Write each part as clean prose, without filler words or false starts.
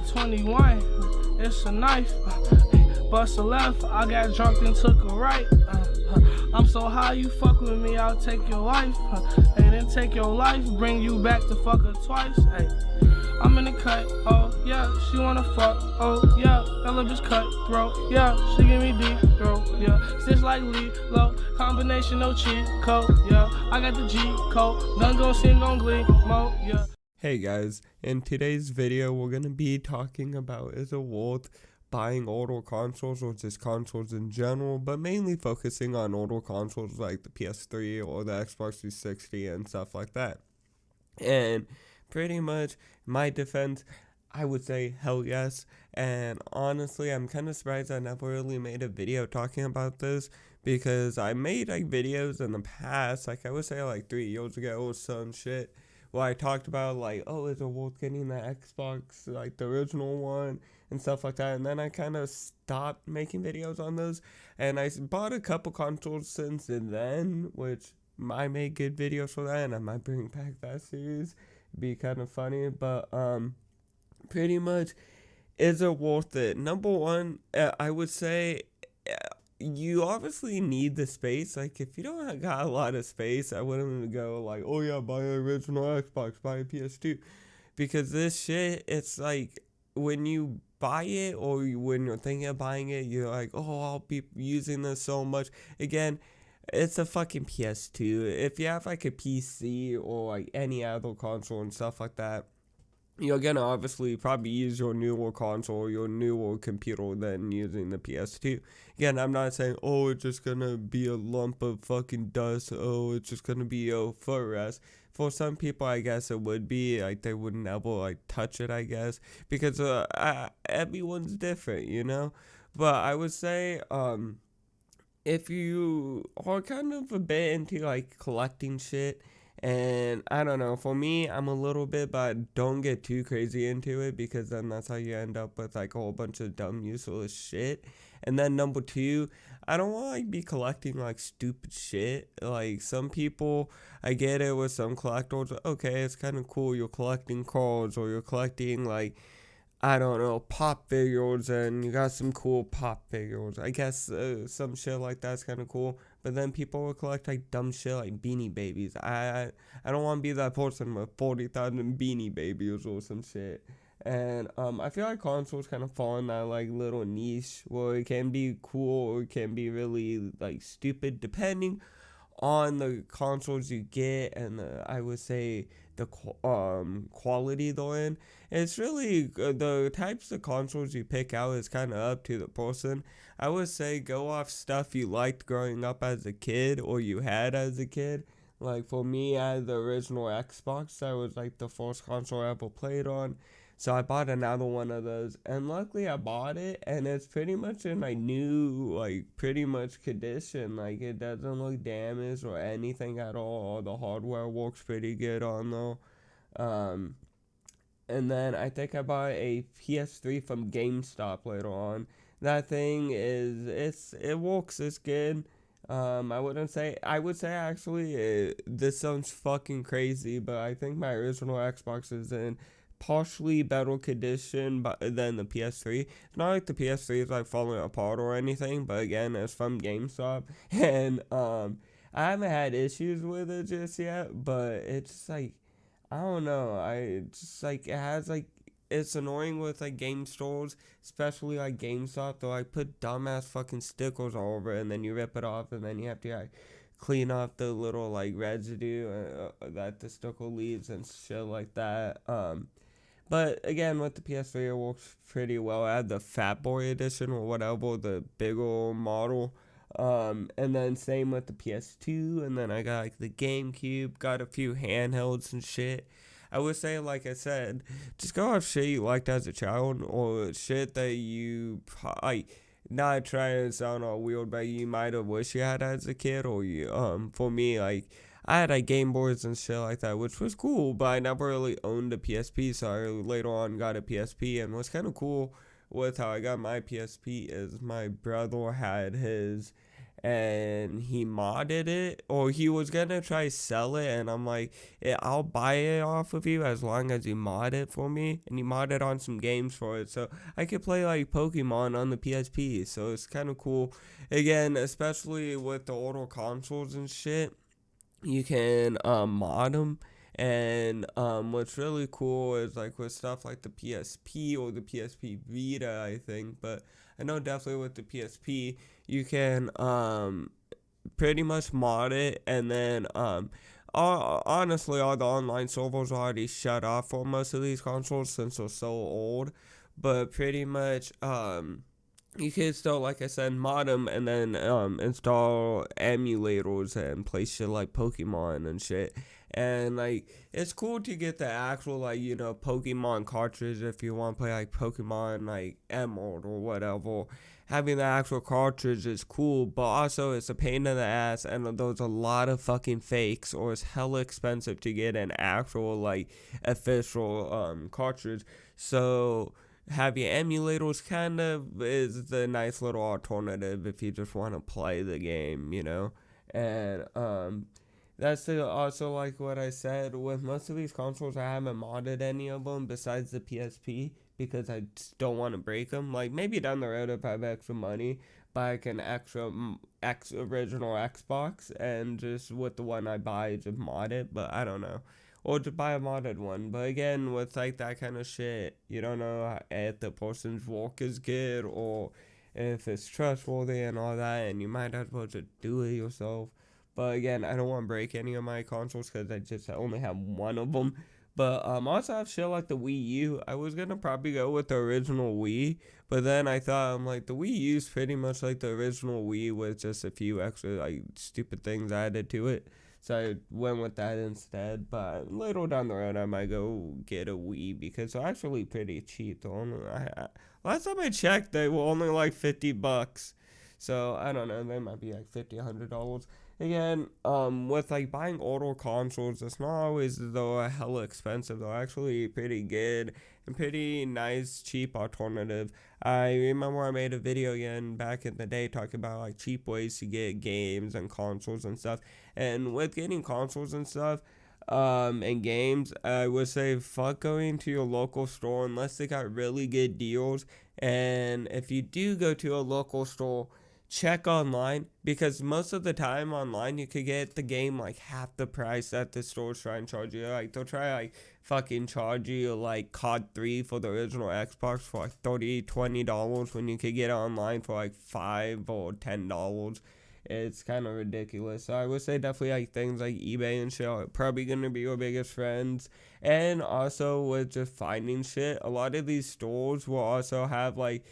21, it's a knife. Bust a left, I got drunk and took a right. I'm so high, you fuck with me, I'll take your life. And then take your life, bring you back to fuck her twice. Hey, I'm in the cut, oh yeah, she wanna fuck, oh yeah, that little bitch cutthroat, yeah, she give me deep throat, yeah, stitch like low, combination no cheat code, yeah, I got the G code, none gon' sing on glee mode, yeah. Hey guys, in today's video we're gonna be talking about is it worth buying older consoles or just consoles in general, but mainly focusing on older consoles like the PS3 or the Xbox 360 and stuff like that. And pretty much my defense, I would say hell yes. And honestly, I'm kind of surprised I never really made a video talking about this, because I made like videos in the past, like I would say like 3 years ago or some shit, where I talked about like, oh, is it worth getting the Xbox, like the original one and stuff like that. And then I kind of stopped making videos on those, and I bought a couple consoles since then, which I made good videos for that, and I might bring back that series. It'd be kind of funny, but pretty much, is it worth it? Number one, I would say you obviously need the space. Like, if you don't got a lot of space, I wouldn't go like, oh yeah, buy an original Xbox, buy a PS2, because this shit, it's like, when you buy it or when you're thinking of buying it, you're like, oh, I'll be using this so much. Again, it's a fucking PS2. If you have like a PC or like any other console and stuff like that, you're gonna obviously probably use your newer console, your newer computer than using the PS2. Again, I'm not saying, oh, it's just gonna be a lump of fucking dust, oh, it's just gonna be a footrest. For some people, I guess it would be, like, they wouldn't ever, like, touch it, I guess, because everyone's different, you know? But I would say, if you are kind of a bit into, like, collecting shit, and I don't know, for me, I'm a little bit, but don't get too crazy into it, because then that's how you end up with like a whole bunch of dumb, useless shit. And then number two, I don't want to like be collecting like stupid shit. Like, some people, I get it with some collectors, okay, it's kind of cool, you're collecting cards, or you're collecting like, I don't know, pop figures, and you got some cool pop figures. I guess some shit like that's kind of cool. But then people will collect like dumb shit like Beanie Babies. I don't want to be that person with 40,000 Beanie Babies or some shit. And I feel like consoles kind of fall in that like little niche where it can be cool or it can be really like stupid, depending on the consoles you get, and I would say the quality they're in. It's really the types of consoles you pick out is kind of up to the person. I would say go off stuff you liked growing up as a kid, or you had as a kid. Like, for me, I had the original Xbox. That was like the first console I ever played on. So I bought another one of those, and luckily I bought it, and it's pretty much in like new, like pretty much condition. Like, it doesn't look damaged or anything at all. The hardware works pretty good on though. And then I think I bought a PS3 from GameStop later on. That thing it works, it's good. I would say actually, this sounds fucking crazy, but I think my original Xbox is in partially better condition than the PS3. It's not like the PS3 is like falling apart or anything, but again, it's from GameStop, and I haven't had issues with it just yet, but it's just like, I don't know, it's annoying with like game stores, especially like GameStop. They'll like put dumbass fucking stickers all over it, and then you rip it off, and then you have to like clean off the little like residue that the sticker leaves and shit like that. But again, with the PS3, it works pretty well. I had the Fat Boy edition or whatever, the bigger model. And then same with the PS2, and then I got like the GameCube, got a few handhelds and shit. I would say, like I said, just go off shit you liked as a child, or shit that you not trying to sound all weird, but you might have wished you had as a kid, or you for me, like, I had like Game Boys and shit like that, which was cool, but I never really owned a PSP, so I later on got a PSP. And what's kind of cool with how I got my PSP is my brother had his, and he modded it, or he was gonna try sell it, and I'm like, I'll buy it off of you as long as you mod it for me. And he modded on some games for it, so I could play like Pokemon on the PSP. So it's kind of cool. Again, especially with the older consoles and shit, you can mod them. And what's really cool is like with stuff like the PSP or the PSP Vita, I think, but I know definitely with the PSP, you can pretty much mod it, and then honestly, all the online servers are already shut off for most of these consoles since they're so old. But pretty much you can still, like I said, mod them, and then install emulators and play shit like Pokemon and shit. And like, it's cool to get the actual, like, you know, Pokemon cartridge if you want to play like Pokemon like Emerald or whatever. Having the actual cartridge is cool, but also it's a pain in the ass, and there's a lot of fucking fakes, or it's hella expensive to get an actual like official cartridge. So having emulators kind of is the nice little alternative if you just want to play the game, you know. And that's also like what I said, with most of these consoles I haven't modded any of them besides the PSP, because I just don't want to break them. Like, maybe down the road if I have extra money, buy like an extra original Xbox, and just with the one I buy just mod it, but I don't know. Or to buy a modded one. But again, with like that kind of shit, you don't know if the person's work is good or if it's trustworthy and all that, and you might as well just do it yourself. But again, I don't want to break any of my consoles because I just only have one of them. But also have shit like the Wii U. I was gonna probably go with the original Wii, but then I thought, I'm like, the Wii U is pretty much like the original Wii with just a few extra like stupid things added to it. So I went with that instead. But later down the road, I might go get a Wii because they're actually pretty cheap. Last time I checked, they were only like $50. So I don't know, they might be like $50, $100. Again, with like buying older consoles, it's not always though hella expensive. They're actually pretty good and pretty nice, cheap alternative. I remember I made a video again back in the day talking about like cheap ways to get games and consoles and stuff. And with getting consoles and stuff, and games, I would say fuck going to your local store unless they got really good deals. And if you do go to a local store, check online, because most of the time online you could get the game like half the price that the stores try and charge you. Like, they'll try like fucking charge you like COD 3 for the original Xbox for like $20 when you could get it online for like $5 or $10. It's kind of ridiculous. So I would say definitely like things like eBay and shit are probably gonna be your biggest friends. And also with just finding shit, a lot of these stores will also have like,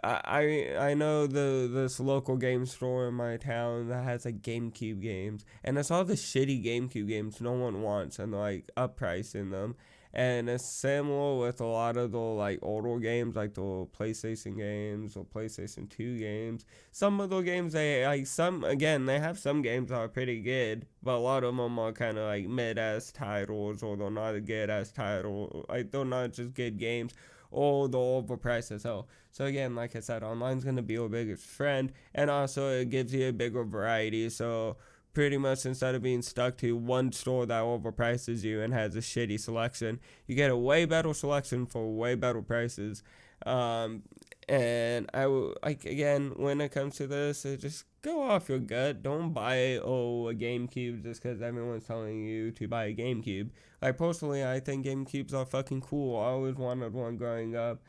I know this local game store in my town that has like GameCube games, and it's all the shitty GameCube games no one wants, and they're like uppricing them. And it's similar with a lot of the like older games, like the PlayStation games or PlayStation 2 games. Some of the games, they like they have some games that are pretty good, but a lot of them are kind of like mid-ass titles, or they're not a good-ass title. Like, they're not just good games, or they're overpriced as hell. So again, like I said, online's going to be your biggest friend, and also it gives you a bigger variety. So pretty much instead of being stuck to one store that overprices you and has a shitty selection, you get a way better selection for way better prices. And like, again, when it comes to this, just go off your gut. Don't buy a GameCube just because everyone's telling you to buy a GameCube. Like, personally, I think GameCubes are fucking cool. I always wanted one growing up.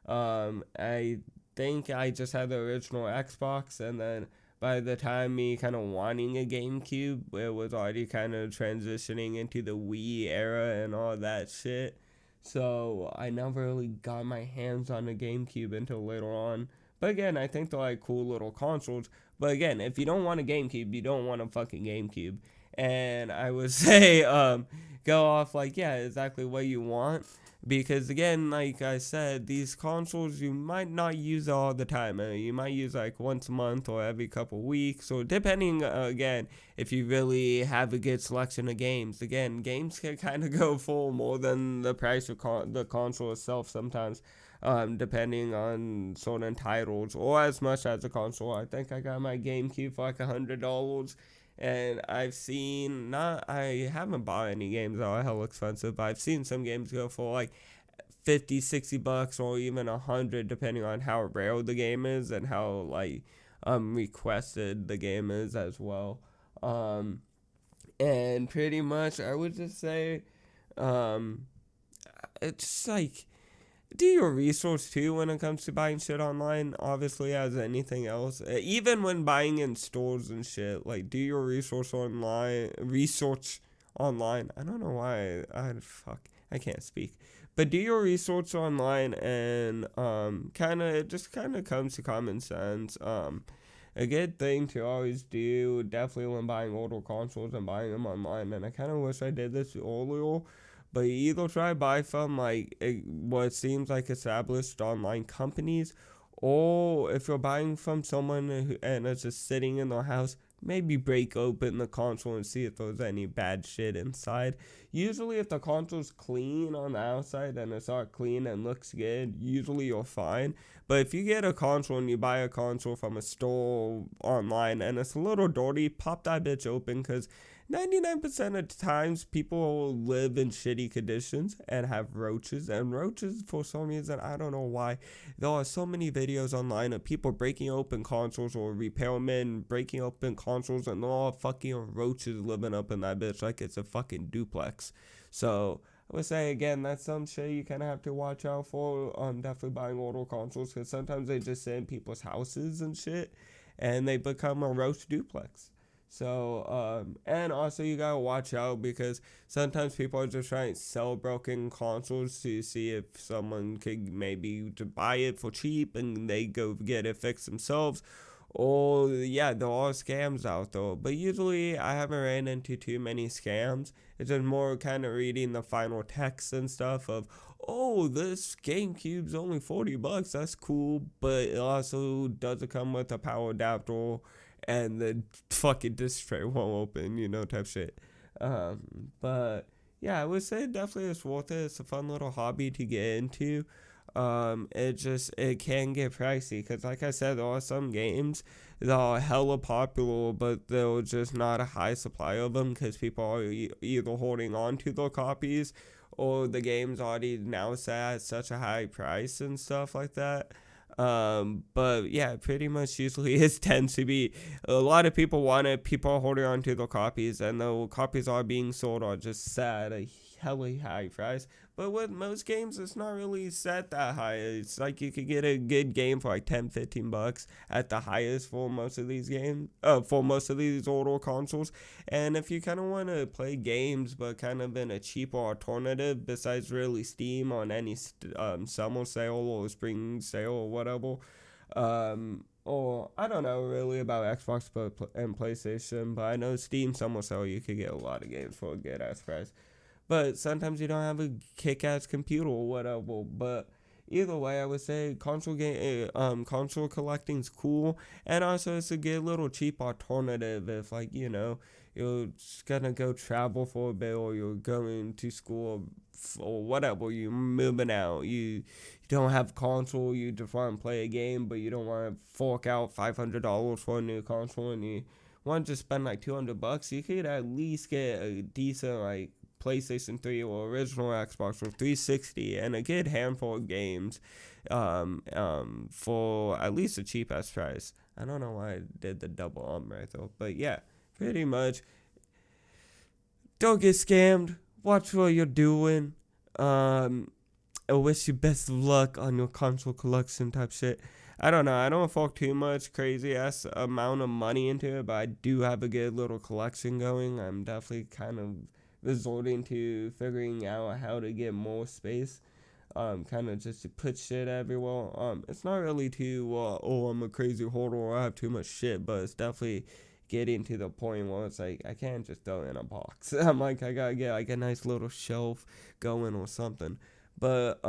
I think I just had the original Xbox, and then by the time me kind of wanting a GameCube, it was already kind of transitioning into the Wii era and all that shit. So I never really got my hands on a GameCube until later on. But again, I think they're like cool little consoles. But again, if you don't want a GameCube, you don't want a fucking GameCube. And I would say, go off like, yeah, exactly what you want. because again, like I said, these consoles you might not use all the time. You might use like once a month or every couple weeks, or depending again if you really have a good selection of games. Again, games can kind of go for more than the price of the console itself sometimes, depending on certain titles, or as much as a console. I think I got my GameCube for like $100. And I haven't bought any games that are hell expensive, but I've seen some games go for like 50, $60, or even 100, depending on how rare the game is and how like requested the game is as well. And pretty much I would just say, it's like, do your research too when it comes to buying shit online, obviously, as anything else. Even when buying in stores and shit, like, do your research online. I don't know why I can't speak. But do your research online, and it just kind of comes to common sense. A good thing to always do, definitely when buying older consoles and buying them online, and I kind of wish I did this earlier, but you either try buy from like what seems like established online companies, or if you're buying from someone and it's just sitting in their house, maybe break open the console and see if there's any bad shit inside. Usually if the console's clean on the outside and it's all clean and looks good, usually you're fine. But if you get a console and you buy a console from a store online and it's a little dirty, pop that bitch open, because 99% of the times people live in shitty conditions and have roaches. And roaches, for some reason, I don't know why, there are so many videos online of people breaking open consoles, or repairmen breaking open consoles, and they're all fucking roaches living up in that bitch like it's a fucking duplex. So I would say, again, that's some shit you kind of have to watch out for. Definitely buying older consoles, because sometimes they just sit in people's houses and shit, and they become a roach duplex. So, and also you gotta watch out, because sometimes people are just trying to sell broken consoles to see if someone could maybe to buy it for cheap and they go get it fixed themselves. Or, yeah, there are scams out there, but usually I haven't ran into too many scams. It's just more kind of reading the final text and stuff of, oh, this GameCube's only $40, that's cool, but it also doesn't come with a power adapter, and the fucking disc tray won't open, type shit. But yeah, I would say definitely it's worth it. It's a fun little hobby to get into. It can get pricey, because like I said, there are some games that are hella popular, but there's just not a high supply of them, because people are either holding on to their copies, or the game's already now set at such a high price and stuff like that. But yeah, pretty much usually it tends to be a lot of people want it, people are holding on to their copies, and the copies are being sold are just set at a hella high price. But with most games, it's not really set that high. It's like you could get a good game for like $10-15 at the highest for most of these games, for most of these older consoles. And if you kind of want to play games, but kind of in a cheaper alternative besides really Steam on any summer sale or spring sale or whatever, or I don't know really about Xbox and PlayStation, but I know Steam summer sale you could get a lot of games for a good ass price. But sometimes you don't have a kick-ass computer or whatever. But either way, I would say console collecting's cool, and also it's a good little cheap alternative if, like, you're just gonna go travel for a bit, or you're going to school or whatever, you're moving out, you don't have console, you just want to play a game, but you don't want to fork out $500 for a new console, and you want to just spend like $200, you could at least get a decent like PlayStation 3 or original Xbox or 360 and a good handful of games for at least a cheap ass price. I don't know why I did the double right though, but yeah, pretty much don't get scammed, watch what you're doing. I wish you best of luck on your console collection type shit. I don't know, I don't fork too much crazy ass amount of money into it, but I do have a good little collection going. I'm definitely kind of resorting to figuring out how to get more space, kind of just to put shit everywhere. It's not really too, I'm a crazy hoarder or I have too much shit, but it's definitely getting to the point where it's like, I can't just throw it in a box. I'm like, I gotta get like a nice little shelf going or something. But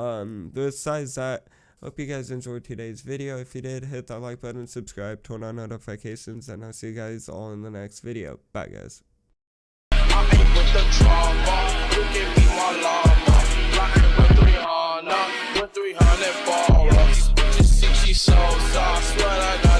besides that, hope you guys enjoyed today's video. If you did, hit that like button, subscribe, turn on notifications, and I'll see you guys all in the next video. Bye, guys. I ain't with the drama. You can be my llama. Like with 300 ball. These bitches see she Sosa. I swear I got